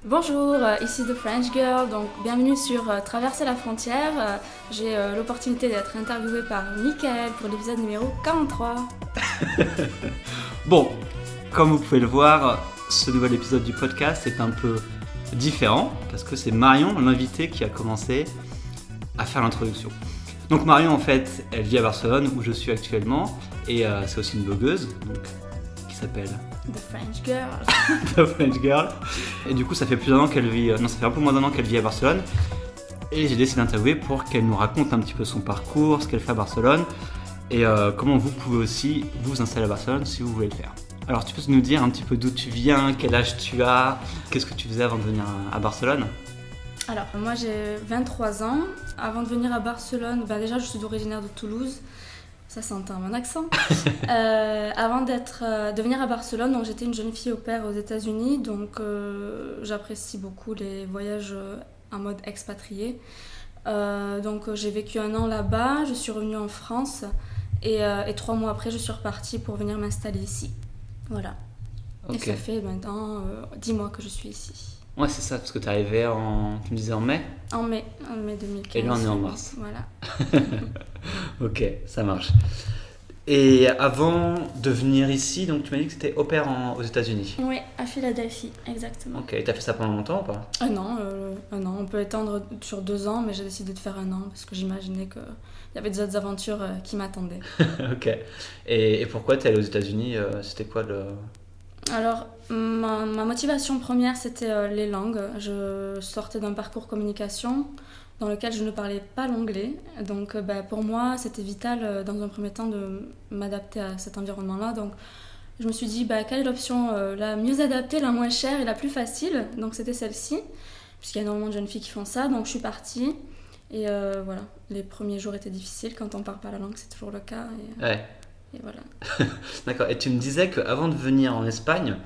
Bonjour, ici The French Girl, donc bienvenue sur Traverser la frontière. J'ai l'opportunité d'être interviewée par Mickaël pour l'épisode numéro 43. Bon, comme vous pouvez le voir, ce nouvel épisode du podcast est un peu différent parce que c'est Marion, l'invitée, qui a commencé à faire l'introduction. Donc Marion, en fait, elle vit à Barcelone où je suis actuellement et c'est aussi une blogueuse donc, qui s'appelle The French Girl. The French Girl. Et du coup, ça fait plus d'un an qu'elle vit, non, ça fait un peu moins d'un an qu'elle vit à Barcelone. Et j'ai décidé d'interviewer pour qu'elle nous raconte un petit peu son parcours, ce qu'elle fait à Barcelone et comment vous pouvez aussi vous installer à Barcelone si vous voulez le faire. Alors, tu peux nous dire un petit peu d'où tu viens, quel âge tu as, qu'est-ce que tu faisais avant de venir à Barcelone ? Alors, moi j'ai 23 ans. Avant de venir à Barcelone, déjà je suis originaire de Toulouse. Ça s'entend mon accent. Avant de venir à Barcelone, donc j'étais une jeune fille au pair aux États-Unis, donc j'apprécie beaucoup les voyages en mode expatrié. Donc j'ai vécu un an là-bas, je suis revenue en France et 3 mois après je suis repartie pour venir m'installer ici. Voilà. Okay. Et ça fait maintenant 10 mois que je suis ici. Ouais, c'est ça, parce que tu es arrivée tu me disais en mai ? En mai 2015. Et là, on est en mars. Voilà. Ok, ça marche. Et avant de venir ici, donc tu m'as dit que c'était au pair aux États-Unis. Oui, à Philadelphie, exactement. Ok, et t'as fait ça pendant longtemps ou pas ? Un an, on peut étendre sur 2 ans, mais j'ai décidé de faire 1 an parce que j'imaginais qu'il y avait des autres aventures qui m'attendaient. Ok. Et pourquoi t'es allée aux États-Unis ? C'était quoi le... Alors, ma motivation première, c'était les langues. Je sortais d'un parcours communication dans lequel je ne parlais pas l'anglais. Donc, pour moi, c'était vital, dans un premier temps, de m'adapter à cet environnement-là. Donc, je me suis dit, quelle est l'option la mieux adaptée, la moins chère et la plus facile ? Donc, c'était celle-ci, puisqu'il y a énormément de jeunes filles qui font ça. Donc, je suis partie. Et voilà, les premiers jours étaient difficiles. Quand on ne parle pas la langue, c'est toujours le cas. Ouais. Et voilà. D'accord. Et tu me disais qu'avant de venir en Espagne,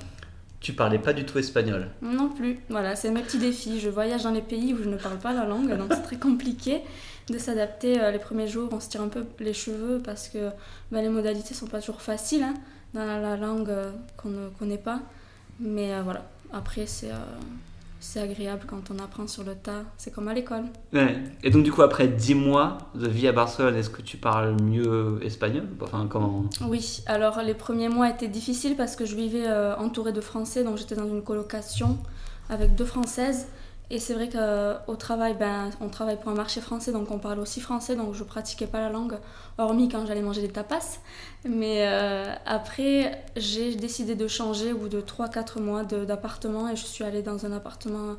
tu parlais pas du tout espagnol. Non plus. Voilà, c'est mes petits défis. Je voyage dans les pays où je ne parle pas la langue, donc c'est très compliqué de s'adapter. Les premiers jours, on se tire un peu les cheveux parce que les modalités sont pas toujours faciles dans la langue qu'on ne connaît pas. Mais voilà, après c'est agréable quand on apprend sur le tas. C'est comme à l'école. Ouais. Et donc du coup, après 10 mois de vie à Barcelone, est-ce que tu parles mieux espagnol ? Enfin, comment... Oui, alors les premiers mois étaient difficiles parce que je vivais entourée de Français, donc j'étais dans une colocation avec 2 Françaises. Et c'est vrai qu'au travail, on travaille pour un marché français, donc on parle aussi français, donc je pratiquais pas la langue, hormis quand j'allais manger des tapas. Mais après, j'ai décidé de changer au bout de 3-4 mois d'appartement et je suis allée dans un appartement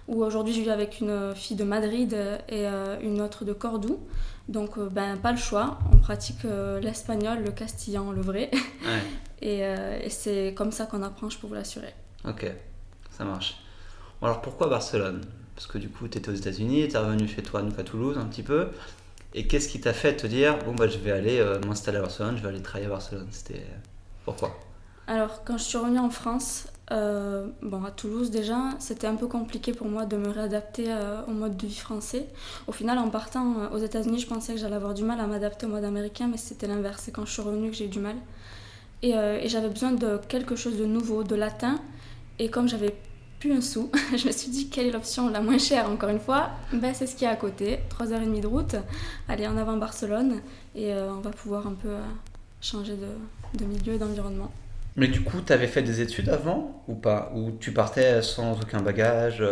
où aujourd'hui je vis avec une fille de Madrid et une autre de Cordoue. Donc pas le choix, on pratique l'espagnol, le castillan, le vrai. Ouais. Et c'est comme ça qu'on apprend, je peux vous l'assurer. Ok, ça marche. Bon, alors pourquoi Barcelone ? Parce que du coup, tu étais aux États-Unis, tu es revenu chez toi donc à Toulouse un petit peu. Et qu'est-ce qui t'a fait te dire, je vais aller m'installer à Barcelone, je vais aller travailler à Barcelone ? C'était... Pourquoi ? Alors, quand je suis revenue en France, à Toulouse déjà, c'était un peu compliqué pour moi de me réadapter au mode de vie français. Au final, en partant aux États-Unis, je pensais que j'allais avoir du mal à m'adapter au mode américain, mais c'était l'inverse. C'est quand je suis revenue que j'ai eu du mal. Et j'avais besoin de quelque chose de nouveau, de latin. Et comme j'avais plus un sou, je me suis dit quelle est l'option la moins chère encore une fois, c'est ce qu'il y a à côté, 3h30 de route, allez en avant Barcelone et on va pouvoir un peu changer de milieu et d'environnement. Mais du coup, tu avais fait des études avant ou pas ? Ou tu partais sans aucun bagage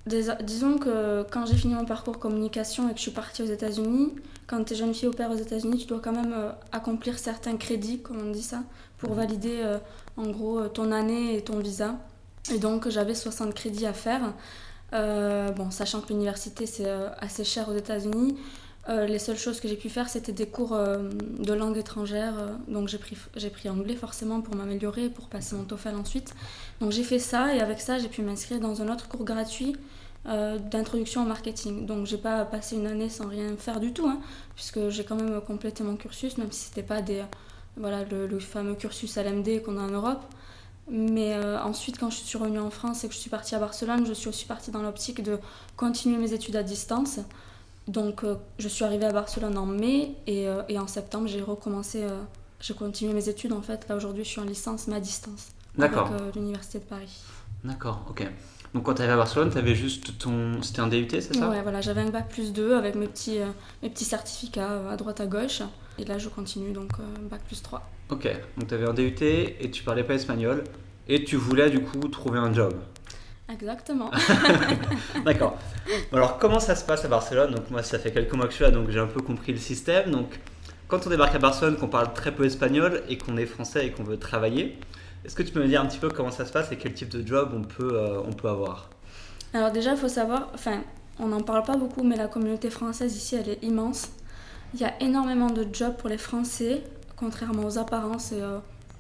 Disons que quand j'ai fini mon parcours communication et que je suis partie aux États-Unis, quand tu es jeune fille au pair aux États-Unis, tu dois quand même accomplir certains crédits, comme on dit ça, pour valider en gros ton année et ton visa. Et donc j'avais 60 crédits à faire. Sachant que l'université c'est assez cher aux États-Unis, les seules choses que j'ai pu faire c'était des cours de langue étrangère. Donc j'ai pris anglais forcément pour m'améliorer, pour passer mon TOEFL ensuite. Donc j'ai fait ça et avec ça j'ai pu m'inscrire dans un autre cours gratuit d'introduction au marketing. Donc j'ai pas passé une année sans rien faire du tout, puisque j'ai quand même complété mon cursus, même si c'était pas le fameux cursus LMD qu'on a en Europe. Mais ensuite, quand je suis revenue en France et que je suis partie à Barcelone, je suis aussi partie dans l'optique de continuer mes études à distance. Donc je suis arrivée à Barcelone en mai et en septembre j'ai recommencé, j'ai continué mes études en fait. Là aujourd'hui je suis en licence mais à distance. D'accord. Avec l'université de Paris. D'accord, ok. Donc quand tu arrivé à Barcelone, tu avais juste ton... C'était un DUT, c'est ça? Ouais, voilà, j'avais un bac+2 avec mes petits certificats à droite à gauche. Et là, je continue, donc bac+3. Ok, donc tu avais un DUT et tu parlais pas espagnol et tu voulais du coup trouver un job. Exactement. D'accord. Bon, alors comment ça se passe à Barcelone? Donc moi ça fait quelques mois que je suis là donc j'ai un peu compris le système. Donc quand on débarque à Barcelone, qu'on parle très peu espagnol et qu'on est français et qu'on veut travailler, est-ce que tu peux me dire un petit peu comment ça se passe et quel type de job on peut avoir? Alors déjà, il faut savoir, enfin, on n'en parle pas beaucoup, mais la communauté française ici, elle est immense. Il y a énormément de jobs pour les Français, contrairement aux apparences et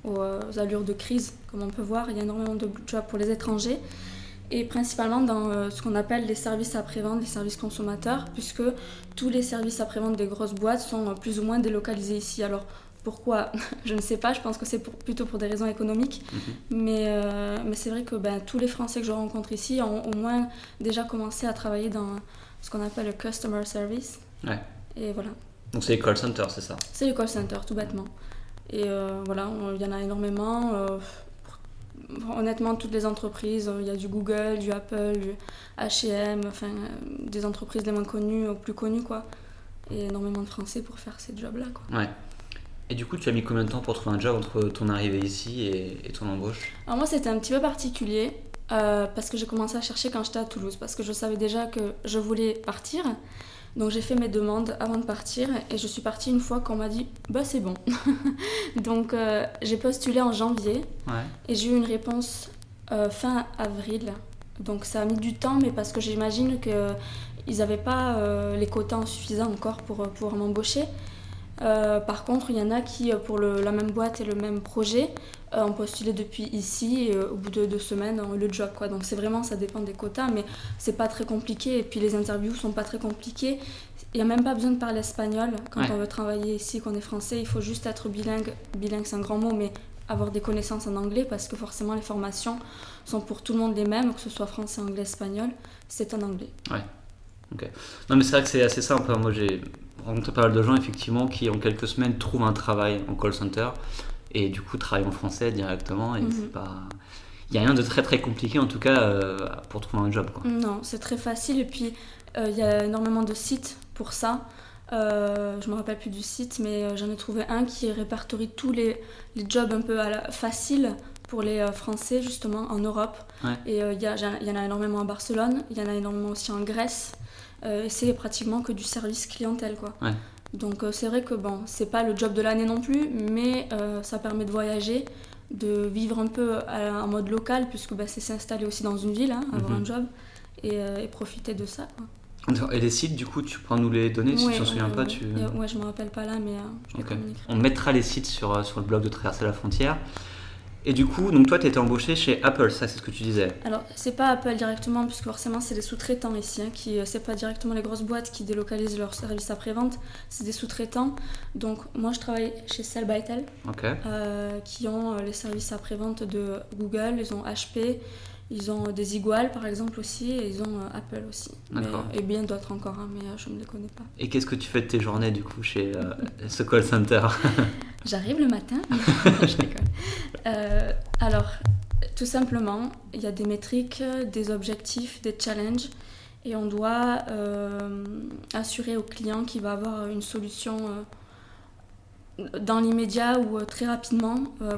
aux allures de crise, comme on peut voir. Il y a énormément de jobs pour les étrangers, et principalement dans ce qu'on appelle les services après-vente, les services consommateurs, puisque tous les services après-vente des grosses boîtes sont plus ou moins délocalisés ici. Alors pourquoi? Je ne sais pas, je pense que c'est plutôt pour des raisons économiques, mais c'est vrai que tous les Français que je rencontre ici ont au moins déjà commencé à travailler dans ce qu'on appelle le customer service, Ouais. et voilà. Donc c'est les call centers, c'est ça? C'est le call center, tout bêtement. Et voilà, il y en a énormément. Honnêtement, toutes les entreprises, il y a du Google, du Apple, du H&M, enfin, des entreprises les moins connues aux plus connues, quoi. Et énormément de Français pour faire ces jobs-là, quoi. Ouais. Et du coup, tu as mis combien de temps pour trouver un job entre ton arrivée ici et ton embauche? Alors moi, c'était un petit peu particulier, parce que j'ai commencé à chercher quand j'étais à Toulouse, parce que je savais déjà que je voulais partir. Donc j'ai fait mes demandes avant de partir et je suis partie une fois qu'on m'a dit bah c'est bon. Donc j'ai postulé en janvier Ouais. et j'ai eu une réponse fin avril. Donc ça a mis du temps, mais parce que j'imagine qu'ils n'avaient pas les quotas suffisants encore pour pouvoir m'embaucher. Par contre, il y en a qui, pour la même boîte et le même projet, ont postulé depuis ici et au bout de 2 semaines ont eu le job, quoi. Donc c'est vraiment, ça dépend des quotas, mais c'est pas très compliqué. Et puis les interviews sont pas très compliquées. Il n'y a même pas besoin de parler espagnol quand Ouais. on veut travailler ici, qu'on est français. Il faut juste être bilingue. Bilingue, c'est un grand mot, mais avoir des connaissances en anglais parce que forcément les formations sont pour tout le monde les mêmes, que ce soit français, anglais, espagnol, c'est en anglais. Ouais. Ok. Non mais c'est vrai que c'est assez simple, hein. Moi j'ai rencontré pas mal de gens effectivement qui en quelques semaines trouvent un travail en call center et du coup travaillent en français directement et c'est pas... Il n'y a rien de très très compliqué en tout cas pour trouver un job, quoi. Non, c'est très facile et puis il y a énormément de sites pour ça. Je me rappelle plus du site, mais j'en ai trouvé un qui répertorie tous les jobs un peu faciles pour les Français justement en Europe. Ouais. Et il y en a énormément à Barcelone, il y en a énormément aussi en Grèce. Et c'est pratiquement que du service clientèle, quoi. Ouais. Donc c'est vrai que bon, c'est pas le job de l'année non plus, mais ça permet de voyager, de vivre un peu en mode local, puisque c'est s'installer aussi dans une ville, hein, avoir un job, et profiter de ça, quoi. Et les sites, du coup, tu pourras nous les donner si tu t'en souviens pas. Ouais, je me rappelle pas là, mais je les Ok. communiquerai. On mettra les sites sur le blog de Traverser la frontière. Et du coup, donc toi, tu étais embauché chez Apple, ça c'est ce que tu disais. Alors, c'est pas Apple directement, puisque forcément, c'est des sous-traitants ici, hein, c'est pas directement les grosses boîtes qui délocalisent leurs services après-vente, c'est des sous-traitants. Donc, moi, je travaille chez Cellbytel, Ok. qui ont les services après-vente de Google, ils ont HP, ils ont des Igual, par exemple, aussi, et ils ont Apple aussi. D'accord. Et bien d'autres encore, hein, mais je ne les connais pas. Et qu'est-ce que tu fais de tes journées, du coup, chez ce call center? J'arrive le matin, je rigole. Alors, tout simplement, il y a des métriques, des objectifs, des challenges, et on doit assurer au client qu'il va avoir une solution dans l'immédiat ou très rapidement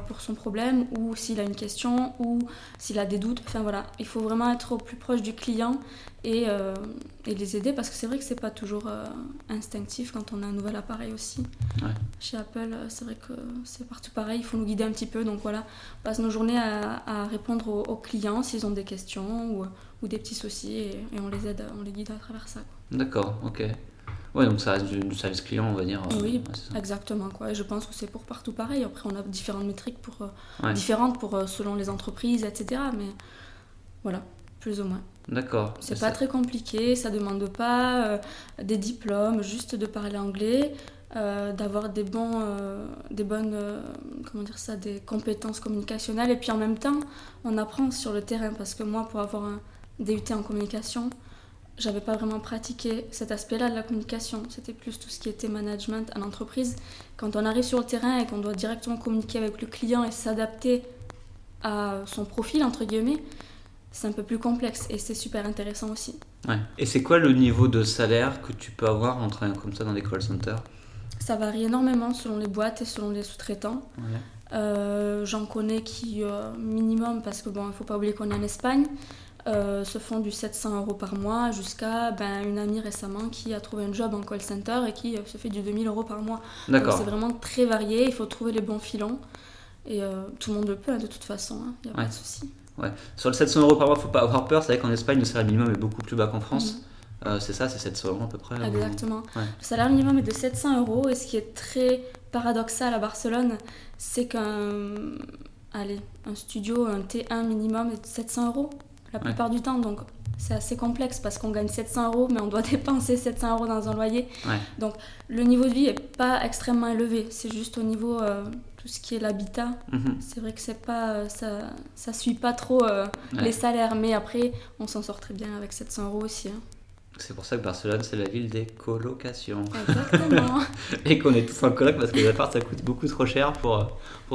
pour son problème, ou s'il a une question, ou s'il a des doutes. Enfin voilà, il faut vraiment être au plus proche du client et les aider, parce que c'est vrai que c'est pas toujours instinctif quand on a un nouvel appareil aussi. Ouais. Chez Apple, c'est vrai que c'est partout pareil, il faut nous guider un petit peu. Donc voilà, on passe nos journées à répondre aux clients s'ils ont des questions ou des petits soucis, et on les aide, on les guide à travers ça, quoi. D'accord, ok. Ouais, donc ça reste du service client, on va dire. Oui, Ouais, c'est ça. exactement, quoi. Et je pense que c'est pour partout pareil. Après, on a différentes métriques Ouais. différentes selon les entreprises, etc. Mais voilà, plus ou moins. D'accord. C'est pas très compliqué, ça demande pas des diplômes, juste de parler anglais, d'avoir des bonnes, comment dire ça, des compétences communicationnelles. Et puis en même temps, on apprend sur le terrain, parce que moi, pour avoir un DUT en communication, j'avais pas vraiment pratiqué cet aspect-là de la communication. C'était plus tout ce qui était management en entreprise. Quand on arrive sur le terrain et qu'on doit directement communiquer avec le client et s'adapter à son profil, entre guillemets, c'est un peu plus complexe et c'est super intéressant aussi. Ouais. Et c'est quoi le niveau de salaire que tu peux avoir en travaillant comme ça dans des call centers? Ça varie énormément selon les boîtes et selon les sous-traitants. Ouais. J'en connais qui, minimum, parce que bon, il ne faut pas oublier qu'on est en Espagne, se font du 700 € par mois jusqu'à une amie récemment qui a trouvé un job en call center et qui se fait du 2000 € par mois. D'accord. Donc c'est vraiment très varié, il faut trouver les bons filons. Et tout le monde le peut, de toute façon, il n'y a pas de souci. Ouais. Sur le 700 € par mois, il ne faut pas avoir peur. C'est vrai qu'en Espagne, le salaire minimum est beaucoup plus bas qu'en France. C'est ça, c'est 700 € à peu près. Exactement. Ouais. Le salaire minimum est de 700 € et ce qui est très paradoxal à Barcelone, c'est qu'un studio, un T1 minimum est de 700 € la plupart du temps. Donc c'est assez complexe parce qu'on gagne 700 € mais on doit dépenser 700 € dans un loyer. Ouais. Donc le niveau de vie n'est pas extrêmement élevé. C'est juste au niveau tout ce qui est l'habitat. C'est vrai que c'est pas, ça suit pas trop les salaires. Mais après, on s'en sort très bien avec 700 € aussi. Hein. C'est pour ça que Barcelone, c'est la ville des colocations. Exactement. Et qu'on est tous en coloc parce que les apparts, ça coûte beaucoup trop cher pour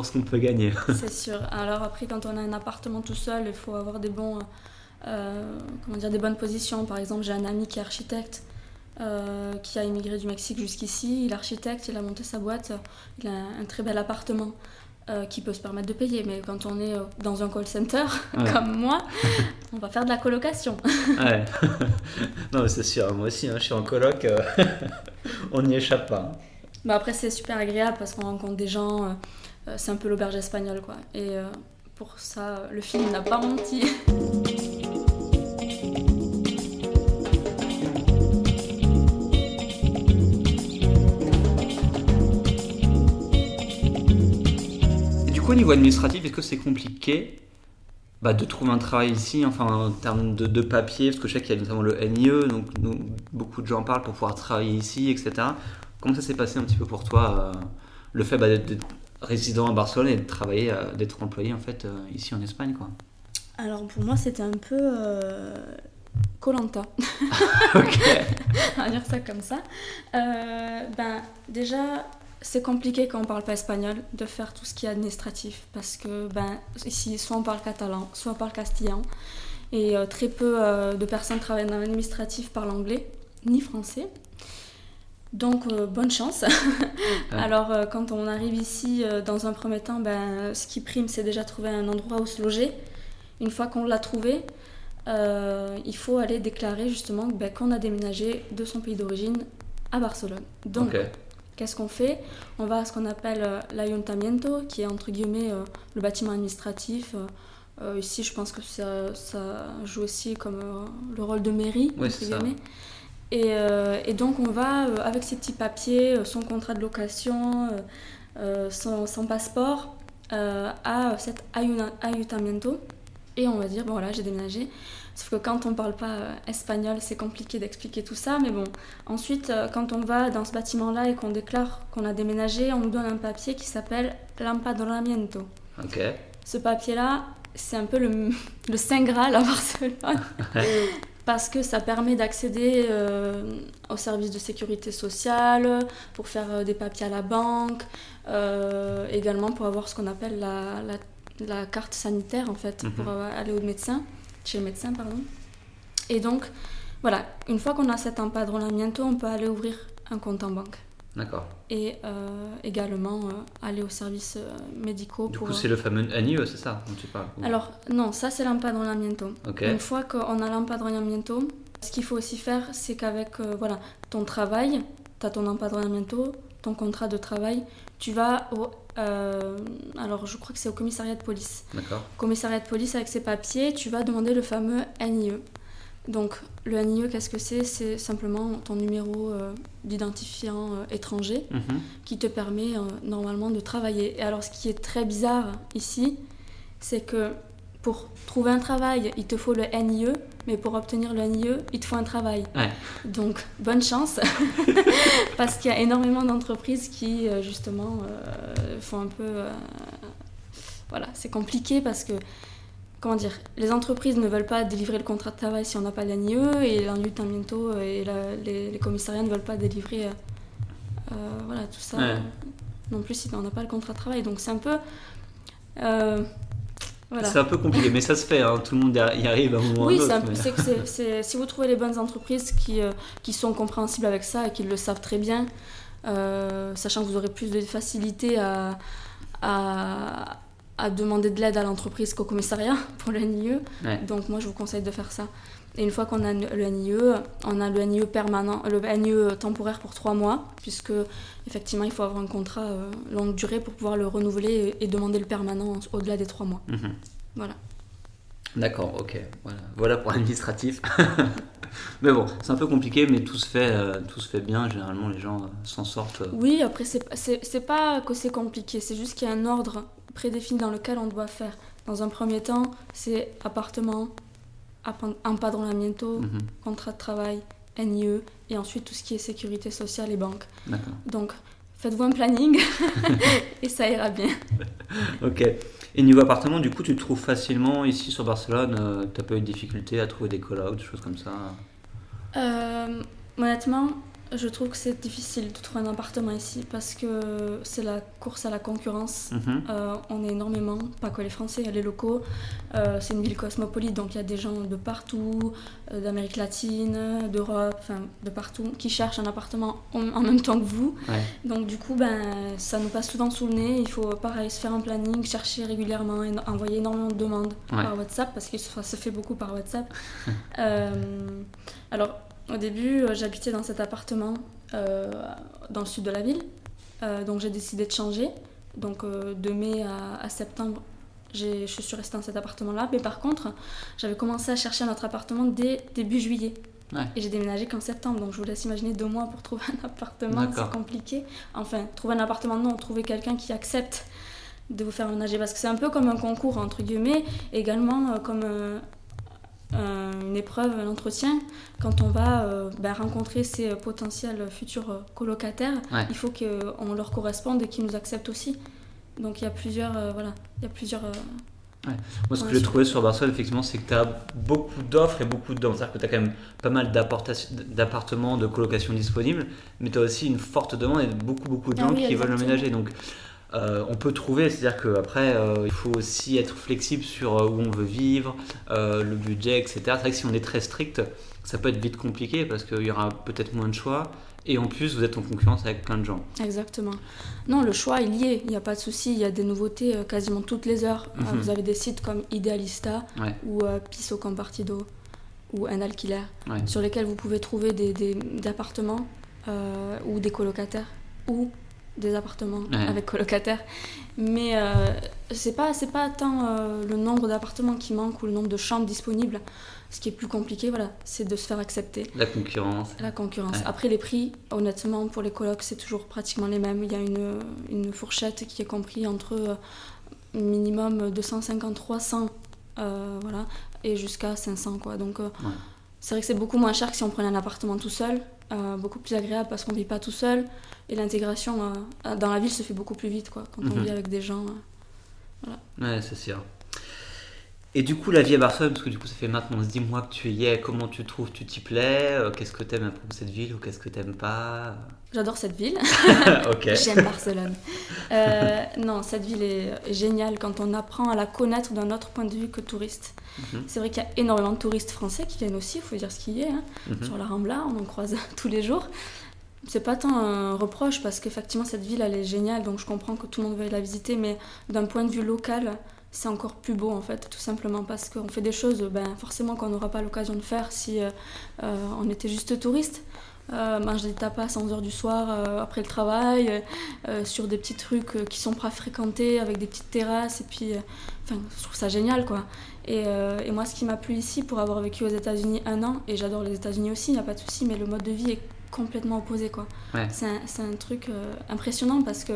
ce qu'on peut gagner. C'est sûr. Alors après, quand on a un appartement tout seul, il faut avoir des bonnes positions. Par exemple, j'ai un ami qui est architecte, qui a immigré du Mexique jusqu'ici. Il est architecte, il a monté sa boîte, il a un très bel appartement. Qui peut se permettre de payer, mais quand on est dans un call center comme moi, on va faire de la colocation. Ouais. Non mais c'est sûr, moi aussi je suis en coloc, on n'y échappe pas. Après c'est super agréable parce qu'on rencontre des gens, c'est un peu l'auberge espagnole quoi. Et pour ça, le film n'a pas menti. Au niveau administratif, est-ce que c'est compliqué de trouver un travail ici, enfin en termes de papier, parce que je sais qu'il y a notamment le NIE, donc beaucoup de gens parlent pour pouvoir travailler ici, etc. Comment ça s'est passé un petit peu pour toi, le fait d'être résident à Barcelone et de travailler, d'être employé en fait ici en Espagne quoi? Alors pour moi c'était un peu Koh-Lanta. Ok. On va dire ça comme ça. Déjà... C'est compliqué quand on ne parle pas espagnol de faire tout ce qui est administratif parce que ici, soit on parle catalan, soit on parle castillan et très peu de personnes travaillent dans l'administratif parlent anglais ni français. Donc bonne chance. Alors quand on arrive ici, dans un premier temps, ce qui prime c'est déjà trouver un endroit où se loger. Une fois qu'on l'a trouvé, il faut aller déclarer justement qu'on a déménagé de son pays d'origine à Barcelone. Donc qu'est-ce qu'on fait? On va à ce qu'on appelle l'ayuntamiento, qui est entre guillemets le bâtiment administratif. Ici, je pense que ça joue aussi comme le rôle de mairie, entre guillemets. Et donc, on va avec ses petits papiers, son contrat de location, son passeport, à cet ayuntamiento. Et on va dire, voilà, j'ai déménagé. Sauf que quand on ne parle pas espagnol, c'est compliqué d'expliquer tout ça. Mais bon, ensuite, quand on va dans ce bâtiment-là et qu'on déclare qu'on a déménagé, on nous donne un papier qui s'appelle l'empadronamiento. Ok. Ce papier-là, c'est un peu le Saint Graal à Barcelone. Parce que ça permet d'accéder au service de sécurité sociale, pour faire des papiers à la banque, également pour avoir ce qu'on appelle la carte sanitaire, en fait, pour aller au médecin. Chez le médecin, pardon. Et donc, voilà, une fois qu'on a cet empadronamiento, on peut aller ouvrir un compte en banque. D'accord. Et également aller aux services médicaux. Du coup, c'est le fameux NIE, c'est ça dont tu parles? Alors, non, ça c'est l'empadronamiento. Okay. Une fois qu'on a l'empadronamiento, ce qu'il faut aussi faire, c'est qu'avec ton travail, tu as ton empadronamiento, ton contrat de travail, tu vas alors je crois que c'est au commissariat de police. D'accord. Commissariat de police, avec ses papiers, tu vas demander le fameux NIE. Donc le NIE, qu'est-ce que c'est? C'est simplement ton numéro d'identifiant étranger qui te permet normalement de travailler. Et alors ce qui est très bizarre ici, c'est que pour trouver un travail, il te faut le NIE, mais pour obtenir le NIE, il te faut un travail. Ouais. Donc, bonne chance, parce qu'il y a énormément d'entreprises qui, justement, font un peu... Voilà, c'est compliqué parce que, comment dire, les entreprises ne veulent pas délivrer le contrat de travail si on n'a pas le NIE, et l'ayuntamiento et les commissariats ne veulent pas délivrer tout ça non plus si on n'a pas le contrat de travail. Donc, c'est un peu... Voilà. C'est un peu compliqué, mais ça se fait, hein. Tout le monde y arrive à un moment ou Oui, à un autre. si vous trouvez les bonnes entreprises qui sont compréhensibles avec ça et qui le savent très bien, sachant que vous aurez plus de facilité à demander de l'aide à l'entreprise qu'au commissariat pour le NIE. Ouais. Donc moi, je vous conseille de faire ça. Et une fois qu'on a le NIE, on a le NIE permanent, le NIE temporaire pour 3 mois, puisque effectivement, il faut avoir un contrat longue durée pour pouvoir le renouveler et demander le permanent au-delà des 3 mois. Voilà. D'accord, ok. Voilà pour l'administratif. Mais bon, c'est un peu compliqué, mais tout se fait bien. Généralement, les gens s'en sortent. Oui, après, c'est pas que c'est compliqué, c'est juste qu'il y a un ordre prédéfini dans lequel on doit faire. Dans un premier temps, c'est appartement, empadronamiento, contrat de travail, NIE, et ensuite tout ce qui est sécurité sociale et banque. D'accord. Donc, faites-vous un planning et ça ira bien. Ok. Et niveau appartement, du coup, tu te trouves facilement ici sur Barcelone. T'as pas eu de difficulté à trouver des colocs, des choses comme ça? Honnêtement, je trouve que c'est difficile de trouver un appartement ici parce que c'est la course à la concurrence. On est énormément, pas que les Français, il y a les locaux. C'est une ville cosmopolite, donc il y a des gens de partout, d'Amérique latine, d'Europe, enfin de partout, qui cherchent un appartement en même temps que vous. Ouais. Donc du coup, ça nous passe souvent sous le nez. Il faut pareil se faire un planning, chercher régulièrement, envoyer énormément de demandes par WhatsApp parce que ça se fait beaucoup par WhatsApp. Alors, au début, j'habitais dans cet appartement dans le sud de la ville, donc j'ai décidé de changer. Donc de mai à septembre, je suis restée dans cet appartement-là. Mais par contre, j'avais commencé à chercher un autre appartement dès début juillet. Ouais. Et j'ai déménagé qu'en septembre, donc je vous laisse imaginer 2 mois pour trouver un appartement, D'accord. c'est compliqué. Enfin, trouver un appartement, non, trouver quelqu'un qui accepte de vous faire ménager, parce que c'est un peu comme un concours, entre guillemets, et également comme une épreuve, un entretien. Quand on va rencontrer ses potentiels futurs colocataires, il faut qu'on leur corresponde et qu'ils nous acceptent aussi. Donc il y a plusieurs... Moi, ce que j'ai trouvé sur Barcelone, effectivement, c'est que tu as beaucoup d'offres et beaucoup de demandes. C'est-à-dire que tu as quand même pas mal d'appartements, de colocation disponibles, mais tu as aussi une forte demande et beaucoup de gens qui veulent emménager. Donc, on peut trouver, c'est-à-dire qu'après, il faut aussi être flexible sur où on veut vivre, le budget, etc. C'est vrai que si on est très strict, ça peut être vite compliqué parce qu'il y aura peut-être moins de choix. Et en plus, vous êtes en concurrence avec plein de gens. Exactement. Non, le choix, il y est. Il n'y a pas de souci. Il y a des nouveautés quasiment toutes les heures. Vous avez des sites comme Idealista ou Piso Compartido ou Un Alquiler sur lesquels vous pouvez trouver des appartements ou des colocataires ou des appartements avec colocataires. Mais c'est pas tant le nombre d'appartements qui manque ou le nombre de chambres disponibles. Ce qui est plus compliqué, c'est de se faire accepter. La concurrence. Ouais. Après, les prix, honnêtement, pour les colocs, c'est toujours pratiquement les mêmes. Il y a une fourchette qui est comprise entre minimum 250-300, et jusqu'à 500, quoi. Donc, c'est vrai que c'est beaucoup moins cher que si on prenait un appartement tout seul. Beaucoup plus agréable parce qu'on ne vit pas tout seul. Et l'intégration dans la ville se fait beaucoup plus vite, quoi, quand on vit avec des gens. Ouais, c'est sûr. Et du coup, la vie à Barcelone, parce que du coup, ça fait maintenant 10 mois que tu y es, comment tu trouves, tu t'y plais, qu'est-ce que t'aimes à propos de cette ville ou qu'est-ce que t'aimes pas? J'adore cette ville. Ok. J'aime Barcelone. Non, cette ville est géniale quand on apprend à la connaître d'un autre point de vue que touriste. C'est vrai qu'il y a énormément de touristes français qui viennent aussi, il faut dire ce qu'il y est. Sur la Rambla, on en croise tous les jours. C'est pas tant un reproche parce qu'effectivement, cette ville, elle est géniale, donc je comprends que tout le monde veuille la visiter, mais d'un point de vue local, c'est encore plus beau en fait, tout simplement parce qu'on fait des choses forcément qu'on n'aura pas l'occasion de faire si on était juste touriste. Manger des tapas à 11h du soir après le travail, sur des petits trucs qui sont pas fréquentés avec des petites terrasses, et puis je trouve ça génial, quoi. Et moi, ce qui m'a plu ici, pour avoir vécu aux États-Unis 1 an, et j'adore les États-Unis aussi, il n'y a pas de souci, mais le mode de vie est complètement opposé, quoi. C'est un truc impressionnant parce que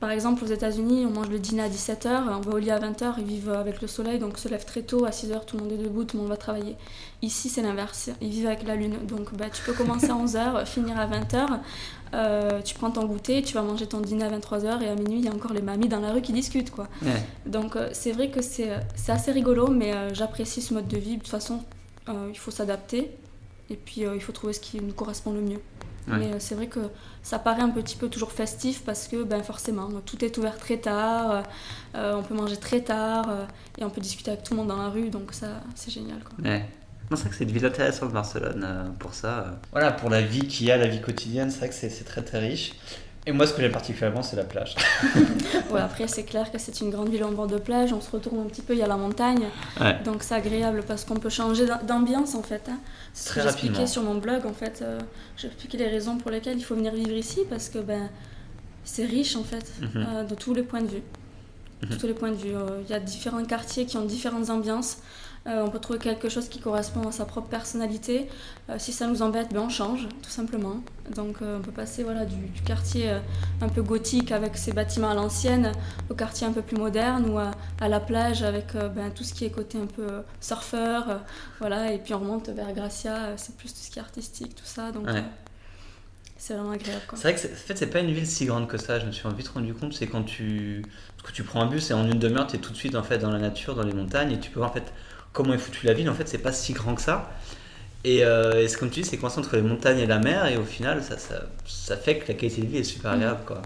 par exemple, aux États-Unis, on mange le dîner à 17h, on va au lit à 20h, ils vivent avec le soleil, donc se lèvent très tôt, à 6h, tout le monde est debout, tout le monde va travailler. Ici, c'est l'inverse, ils vivent avec la lune, donc tu peux commencer à 11h, finir à 20h, tu prends ton goûter, tu vas manger ton dîner à 23h, et à minuit, il y a encore les mamies dans la rue qui discutent, quoi. Donc c'est vrai que c'est assez rigolo, mais j'apprécie ce mode de vie. De toute façon, il faut s'adapter, et puis il faut trouver ce qui nous correspond le mieux. Ouais. Mais c'est vrai que ça paraît un petit peu toujours festif parce que forcément, tout est ouvert très tard, on peut manger très tard et on peut discuter avec tout le monde dans la rue, donc ça, c'est génial, quoi. Ouais. Non, c'est vrai que c'est une ville intéressante, Barcelone, pour ça. Voilà, pour la vie qu'il y a, la vie quotidienne, c'est vrai que c'est très très riche. Et moi, ce que j'aime particulièrement, c'est la plage. Ouais, après, c'est clair que c'est une grande ville en bord de plage, on se retourne un petit peu, il y a la montagne, Ouais. donc c'est agréable parce qu'on peut changer d'ambiance en fait. Hein. C'est ce Très que j'expliquais rapidement. sur mon blog, en fait, j'expliquais les raisons pour lesquelles il faut venir vivre ici parce que c'est riche en fait, de tous les points de vue. De tous les points de vue. Il y a différents quartiers qui ont différentes ambiances. On peut trouver quelque chose qui correspond à sa propre personnalité. Si ça nous embête, on change, tout simplement. Donc on peut passer du quartier un peu gothique avec ses bâtiments à l'ancienne au quartier un peu plus moderne ou à la plage avec tout ce qui est côté un peu surfeur. Voilà, et puis on remonte vers Gracia, c'est plus tout ce qui est artistique, tout ça. Donc Ouais. c'est vraiment agréable, quoi. C'est vrai que en fait, c'est pas une ville si grande que ça. Je me suis vite rendu compte. C'est quand tu prends un bus et en une demi-heure, t'es tout de suite en fait dans la nature, dans les montagnes, et tu peux voir en fait comment est foutue la ville. En fait, c'est pas si grand que ça. Et c'est comme tu dis, c'est coincé entre les montagnes et la mer, et au final, ça fait que la qualité de vie est super agréable, quoi.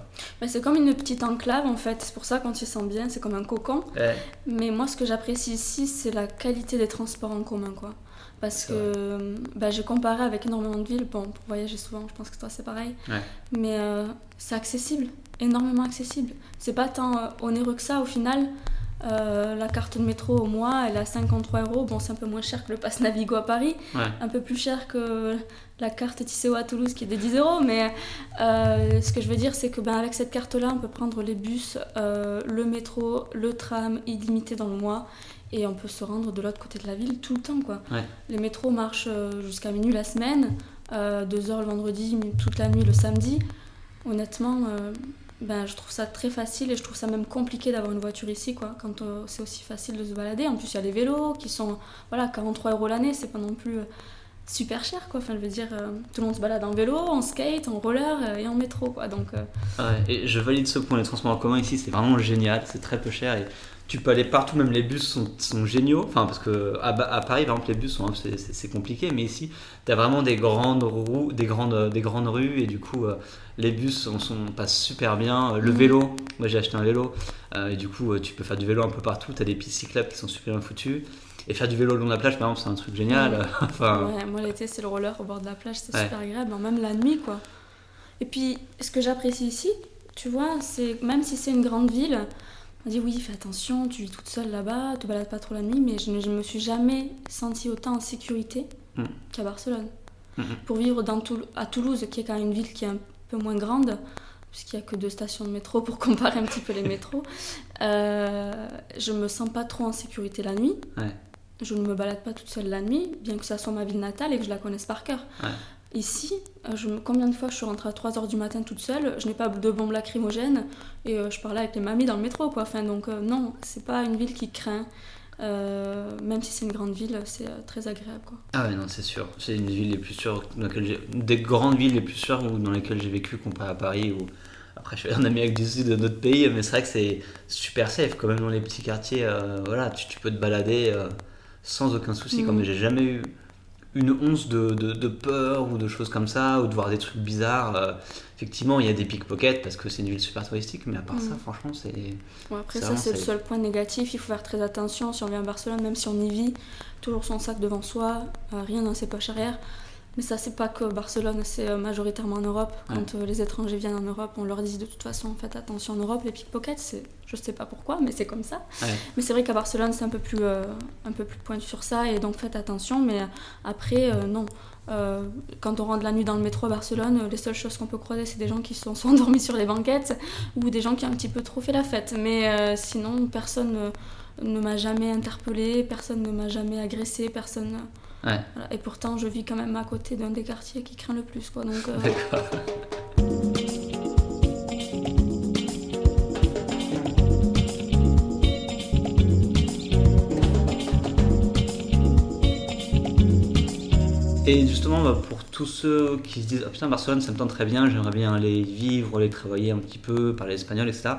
C'est comme une petite enclave en fait, c'est pour ça quand tu sens bien, c'est comme un cocon. Ouais. Mais moi ce que j'apprécie ici, c'est la qualité des transports en commun, quoi. Parce que j'ai comparé avec énormément de villes, bon, pour voyager souvent, je pense que toi c'est pareil, Ouais. mais c'est accessible, énormément accessible. C'est pas tant onéreux que ça au final. La carte de métro au mois, elle est à 53 €. Bon, c'est un peu moins cher que le pass Navigo à Paris, Ouais. un peu plus cher que la carte Tisséo à Toulouse qui est de 10 €. Mais ce que je veux dire, c'est que avec cette carte-là, on peut prendre les bus, le métro, le tram illimité dans le mois. Et on peut se rendre de l'autre côté de la ville tout le temps, quoi. Ouais. Les métros marchent jusqu'à minuit la semaine, 2 heures le vendredi, toute la nuit le samedi. Honnêtement, je trouve ça très facile et je trouve ça même compliqué d'avoir une voiture ici, quoi, quand c'est aussi facile de se balader. En plus, il y a les vélos qui sont 43 € l'année, c'est pas non plus super cher, quoi. Enfin, je veux dire, tout le monde se balade en vélo, en skate, en roller et en métro, quoi. Donc, Ouais. Et je valide ce point. Les transports en commun ici, c'est vraiment génial. C'est très peu cher et tu peux aller partout. Même les bus sont géniaux. Enfin, parce que à Paris, par exemple, les bus c'est compliqué, mais ici, t'as vraiment des grandes rues et du coup, les bus passent super bien. Le vélo, moi j'ai acheté un vélo et du coup, tu peux faire du vélo un peu partout. T'as des pistes cyclables qui sont super bien foutues. Et faire du vélo le long de la plage, par exemple, c'est un truc génial. Enfin, ouais, moi l'été, c'est le roller au bord de la plage, c'est Ouais. super agréable, même la nuit, quoi. Et puis, ce que j'apprécie ici, tu vois, c'est même si c'est une grande ville, on dit oui, fais attention, tu vis toute seule là-bas, te balades pas trop la nuit, mais je ne me suis jamais sentie autant en sécurité qu'à Barcelone. Pour vivre à Toulouse, qui est quand même une ville qui est un peu moins grande, puisqu'il n'y a que 2 stations de métro pour comparer un petit peu les métros, je me sens pas trop en sécurité la nuit. Ouais. Je ne me balade pas toute seule la nuit, bien que ça soit ma ville natale et que je la connaisse par cœur. Ouais. Ici, combien de fois je suis rentrée à 3h du matin toute seule, je n'ai pas de bombe lacrymogène et je parlais avec les mamies dans le métro, quoi. Enfin, donc non, c'est pas une ville qui craint. Même si c'est une grande ville, c'est très agréable, quoi. Ah ouais, non, c'est sûr. C'est une ville les plus sûres des grandes villes les plus sûres dans lesquelles j'ai vécu comparé à Paris. Après, je suis en Amérique du Sud de notre pays, mais c'est vrai que c'est super safe. Quand même dans les petits quartiers, voilà, tu peux te balader sans aucun souci. Comme j'ai jamais eu une once de peur ou de choses comme ça, ou de voir des trucs bizarres. Effectivement, il y a des pickpockets parce que c'est une ville super touristique, mais à part ça, franchement, c'est. Bon, après, c'est ça, c'est le safe. seul point négatif. Il faut faire très attention si on vient à Barcelone, même si on y vit, toujours son sac devant soi, rien dans ses poches arrière. Mais ça, c'est pas que Barcelone, c'est majoritairement en Europe. Quand les étrangers viennent en Europe, on leur dit de toute façon, faites attention en Europe, les pickpockets, je sais pas pourquoi, mais c'est comme ça. Ouais. Mais c'est vrai qu'à Barcelone, c'est un peu plus pointu sur ça, et donc faites attention. Mais après, non. Quand on rentre la nuit dans le métro à Barcelone, les seules choses qu'on peut croiser, c'est des gens qui sont soit endormis sur les banquettes ou des gens qui ont un petit peu trop fait la fête. Mais sinon, personne ne m'a jamais interpellée, personne ne m'a jamais agressée, personne. Ouais. Voilà. Et pourtant, je vis quand même à côté d'un des quartiers qui craint le plus, quoi. Donc, D'accord. Et justement, pour tous ceux qui se disent « Ah putain, Barcelone, ça me tente très bien, j'aimerais bien aller y vivre, aller travailler un petit peu, parler espagnol, etc. »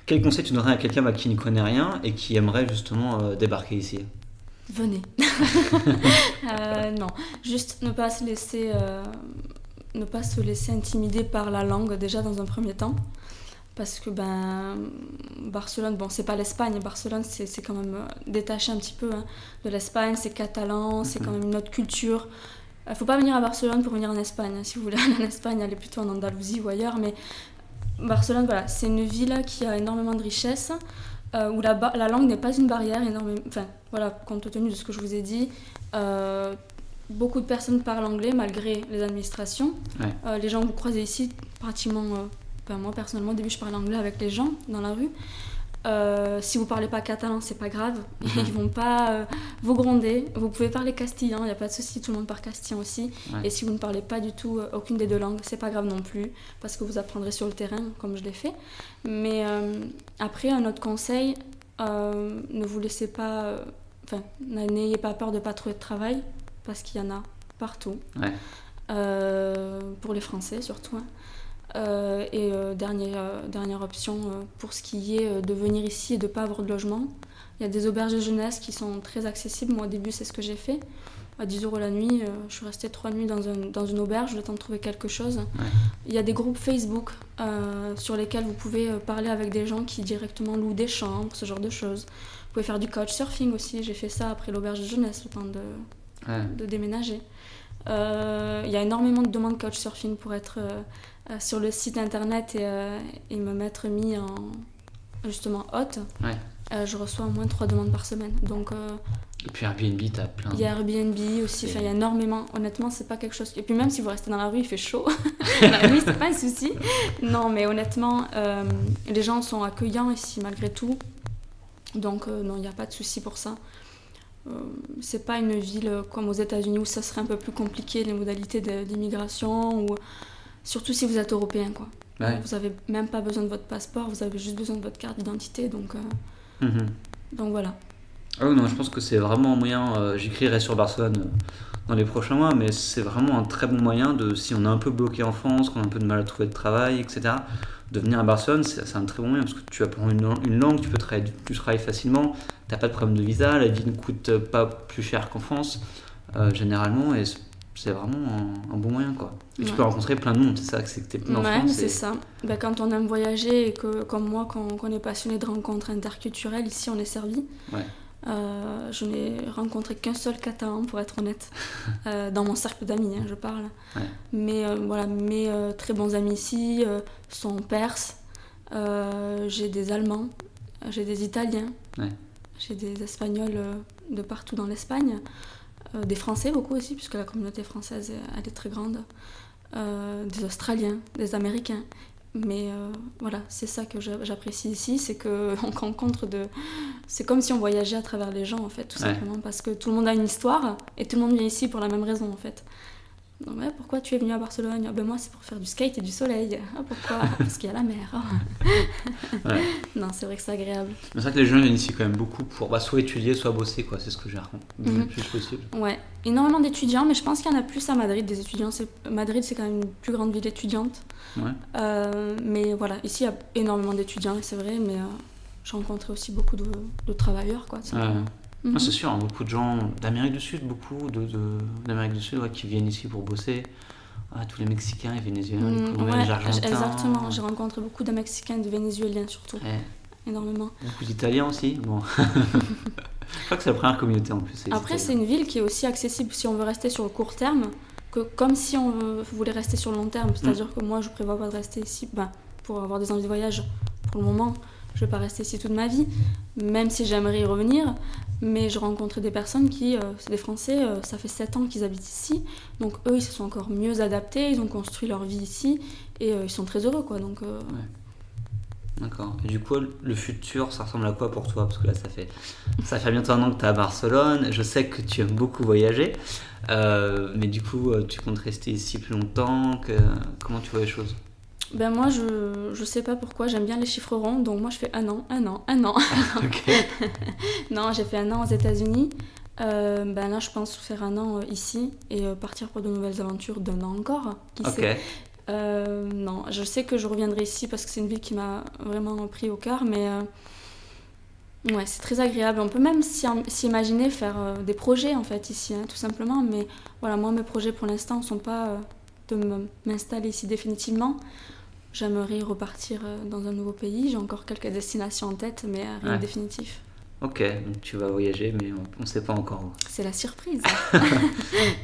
Quel conseil tu donnerais à quelqu'un qui n'y connaît rien et qui aimerait justement débarquer ici ? venez. Non, juste ne pas se laisser ne pas se laisser intimider par la langue déjà dans un premier temps. Parce que Barcelone, bon, c'est pas l'Espagne, Barcelone c'est quand même détaché un petit peu de l'Espagne, c'est catalan, c'est quand même une autre culture. Faut pas venir à Barcelone pour venir en Espagne. Si vous voulez aller en Espagne, allez plutôt en Andalousie ou ailleurs. Mais Barcelone, voilà, c'est une ville qui a énormément de richesse, où la langue n'est pas une barrière, enfin, voilà, compte tenu de ce que je vous ai dit. Beaucoup de personnes parlent anglais malgré les administrations. Ouais. Les gens que vous croisez ici, pratiquement... moi personnellement au début je parlais anglais avec les gens dans la rue. Si vous parlez pas catalan c'est pas grave, ils vont pas vous gronder. Vous pouvez parler castillan, il n'y a pas de souci, tout le monde parle castillan aussi. Et si vous ne parlez pas du tout aucune des deux langues c'est pas grave non plus, parce que vous apprendrez sur le terrain comme je l'ai fait. Mais après un autre conseil, ne vous laissez pas, n'ayez pas peur de pas trouver de travail, parce qu'il y en a partout. Pour les Français surtout. Dernière option, pour ce qui est de venir ici et de ne pas avoir de logement, il y a des auberges de jeunesse qui sont très accessibles. Moi au début c'est ce que j'ai fait, à 10 € la nuit, je suis restée 3 nuits dans une auberge, le temps de trouver quelque chose. Il y a des groupes Facebook sur lesquels vous pouvez parler avec des gens qui directement louent des chambres, ce genre de choses. Vous pouvez faire du couchsurfing aussi, j'ai fait ça après l'auberge de jeunesse, le temps de déménager. Il y a énormément de demandes couchsurfing pour être sur le site internet et me m'être mis en justement hôte. Je reçois au moins 3 demandes par semaine. Donc, et puis Airbnb, t'as plein. Il y a Airbnb aussi, il y a énormément. Honnêtement, c'est pas quelque chose. Et puis même si vous restez dans la rue, il fait chaud. La nuit, c'est pas un souci. Non, mais honnêtement, les gens sont accueillants ici malgré tout. Donc non, il n'y a pas de souci pour ça. C'est pas une ville comme aux États-Unis où ça serait un peu plus compliqué les modalités d'immigration, ou surtout si vous êtes européen quoi. Vous avez même pas besoin de votre passeport, vous avez juste besoin de votre carte d'identité, donc voilà. Ah oui, non, je pense que c'est vraiment un moyen. J'écrirai sur Barcelone dans les prochains mois, mais c'est vraiment un très bon moyen de, si on est un peu bloqué en France, qu'on a un peu de mal à trouver de travail, etc., de venir à Barcelone, c'est un très bon moyen parce que tu apprends une langue, tu travailles facilement, t'as pas de problème de visa, la vie ne coûte pas plus cher qu'en France généralement, et c'est vraiment un bon moyen quoi. Et tu peux rencontrer plein de monde, c'est ça que t'es en France. C'est ça. Quand on aime voyager et que comme moi, qu'on est passionné de rencontres interculturelles, ici on est servi. Je n'ai rencontré qu'un seul catalan pour être honnête, dans mon cercle d'amis je parle. Mais voilà, mes très bons amis ici sont perses, j'ai des Allemands, j'ai des Italiens, j'ai des Espagnols de partout dans l'Espagne, des Français beaucoup aussi puisque la communauté française elle est très grande, des Australiens, des Américains. Mais voilà, c'est ça que j'apprécie ici, c'est qu'on rencontre c'est comme si on voyageait à travers les gens en fait, tout simplement, parce que tout le monde a une histoire et tout le monde vient ici pour la même raison en fait. Donc, pourquoi tu es venu à Barcelone ? Moi c'est pour faire du skate et du soleil. Pourquoi ? Parce qu'il y a la mer. Non, c'est vrai que c'est agréable. C'est vrai que les gens viennent ici quand même beaucoup pour soit étudier, soit bosser quoi, c'est ce que j'ai rencontré le plus possible. Ouais, énormément d'étudiants, mais je pense qu'il y en a plus à Madrid, des étudiants. Madrid c'est quand même une plus grande ville étudiante. Mais voilà, ici il y a énormément d'étudiants, c'est vrai, mais j'ai rencontré aussi beaucoup de travailleurs quoi. C'est sûr, beaucoup de gens d'Amérique du Sud, d'Amérique du Sud qui viennent ici pour bosser. Tous les Mexicains, les Vénézuéliens, les Colombiens, les Argentins. Exactement, j'ai rencontré beaucoup de Mexicains, de Vénézuéliens surtout. Énormément. Beaucoup d'Italiens aussi. Bon. Je crois que c'est la première communauté en plus. Après, c'est une ville qui est aussi accessible si on veut rester sur le court terme, comme si on voulait rester sur le long terme. C'est-à-dire que moi, je prévois pas de rester ici pour avoir des envies de voyage pour le moment. Je vais pas rester ici toute ma vie, même si j'aimerais y revenir. Mais je rencontre des personnes c'est des Français, ça fait 7 ans qu'ils habitent ici. Donc eux, ils se sont encore mieux adaptés, ils ont construit leur vie ici et ils sont très heureux, quoi. Donc, D'accord. Et du coup, le futur, ça ressemble à quoi pour toi ? Parce que là, ça fait bientôt 1 an que tu es à Barcelone. Je sais que tu aimes beaucoup voyager. Mais du coup, tu comptes rester ici plus longtemps Comment tu vois les choses ? Moi, je sais pas pourquoi, j'aime bien les chiffres ronds, donc moi je fais 1 an. Ok. Non, j'ai fait 1 an aux États-Unis. Là, je pense faire 1 an ici et partir pour de nouvelles aventures d'1 an encore. Qui sait. Non, je sais que je reviendrai ici parce que c'est une ville qui m'a vraiment pris au cœur, mais c'est très agréable. On peut même s'imaginer faire des projets en fait ici, tout simplement. Mais voilà, moi mes projets pour l'instant sont pas m'installer ici définitivement. J'aimerais repartir dans un nouveau pays. J'ai encore quelques destinations en tête, mais rien de définitif. Ok, donc tu vas voyager, mais on ne sait pas encore où. C'est la surprise.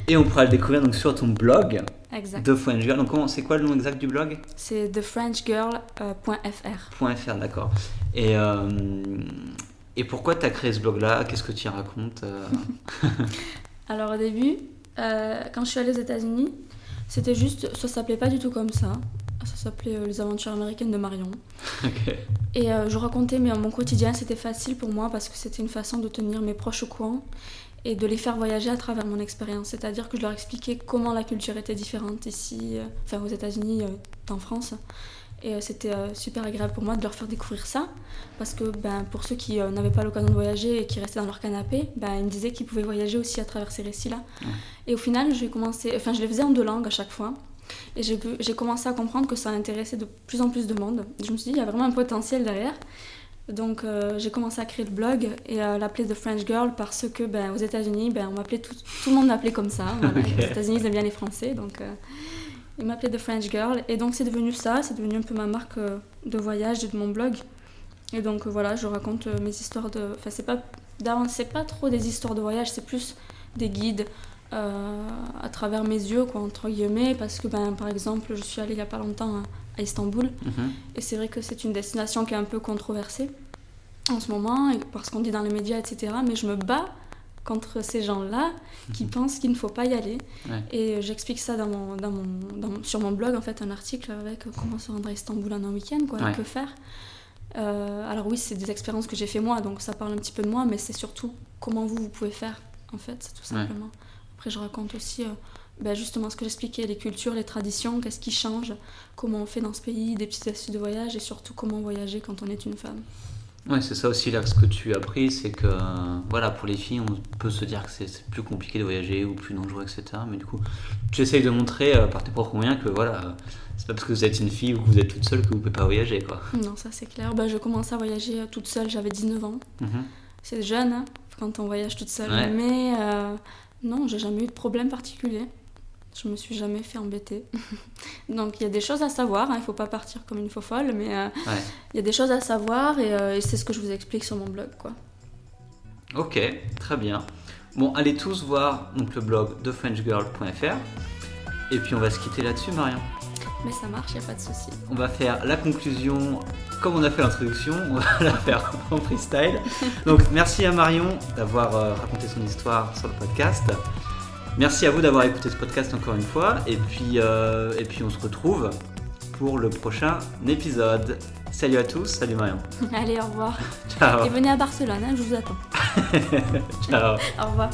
Et on pourra le découvrir donc sur ton blog, Exact. The French Girl. Donc c'est quoi le nom exact du blog ? C'est thefrenchgirl.fr. .fr, d'accord. Et pourquoi tu as créé ce blog-là ? Qu'est-ce que tu y racontes ? Alors au début, quand je suis allée aux États-Unis, c'était juste, ça s'appelait pas du tout comme ça. Ça s'appelait Les Aventures américaines de Marion. Ok. Et je racontais mon quotidien, c'était facile pour moi parce que c'était une façon de tenir mes proches au courant et de les faire voyager à travers mon expérience. C'est-à-dire que je leur expliquais comment la culture était différente ici, aux États-Unis, en France. Et c'était super agréable pour moi de leur faire découvrir ça parce que pour ceux qui n'avaient pas l'occasion de voyager et qui restaient dans leur canapé, ils me disaient qu'ils pouvaient voyager aussi à travers ces récits-là. Et au final, je les faisais en 2 langues à chaque fois. Et j'ai commencé à comprendre que ça intéressait de plus en plus de monde. Je me suis dit, il y a vraiment un potentiel derrière. Donc j'ai commencé à créer le blog et à l'appeler The French Girl parce que aux États-Unis, on m'appelait tout le monde m'appelait comme ça. Voilà. Okay. Les États-Unis, ils aiment bien les Français, donc ils m'appelaient The French Girl. Et donc c'est devenu ça, c'est devenu un peu ma marque de voyage et de mon blog. Et donc voilà, je raconte mes histoires de... Enfin, c'est pas trop des histoires de voyage, c'est plus des guides. À travers mes yeux, entre guillemets, parce que par exemple je suis allée il n'y a pas longtemps à Istanbul et c'est vrai que c'est une destination qui est un peu controversée en ce moment parce qu'on dit dans les médias, etc. Mais je me bats contre ces gens-là qui pensent qu'il ne faut pas y aller. Et j'explique ça sur mon blog, en fait, un article avec comment se rendre à Istanbul en un week-end, et que faire. Alors oui, c'est des expériences que j'ai fait moi, donc ça parle un petit peu de moi, mais c'est surtout comment vous pouvez faire, en fait, tout simplement. Après, je raconte aussi justement ce que j'expliquais, les cultures, les traditions, qu'est-ce qui change, comment on fait dans ce pays, des petites astuces de voyage et surtout comment voyager quand on est une femme. Ouais, c'est ça aussi là, ce que tu as appris, c'est que pour les filles, on peut se dire que c'est plus compliqué de voyager ou plus dangereux, etc. Mais du coup, tu essayes de montrer par tes propres moyens que c'est pas parce que vous êtes une fille ou que vous êtes toute seule que vous pouvez pas voyager, quoi. Non, ça c'est clair. Je commençais à voyager toute seule, j'avais 19 ans. C'est jeune quand on voyage toute seule, mais... Non, j'ai jamais eu de problème particulier. Je me suis jamais fait embêter. Donc il y a des choses à savoir, il faut pas partir comme une faux folle, mais il y a des choses à savoir et c'est ce que je vous explique sur mon blog, quoi. Ok, très bien. Bon, allez tous voir donc, le blog thefrenchgirl.fr et puis on va se quitter là-dessus, Marion. Mais ça marche, il n'y a pas de souci. On va faire la conclusion comme on a fait l'introduction, on va la faire en freestyle. Donc merci à Marion d'avoir raconté son histoire sur le podcast. Merci à vous d'avoir écouté ce podcast encore une fois. Et puis on se retrouve pour le prochain épisode. Salut à tous, salut Marion. Allez, au revoir. Ciao. Et venez à Barcelone, je vous attends. Ciao. Au revoir.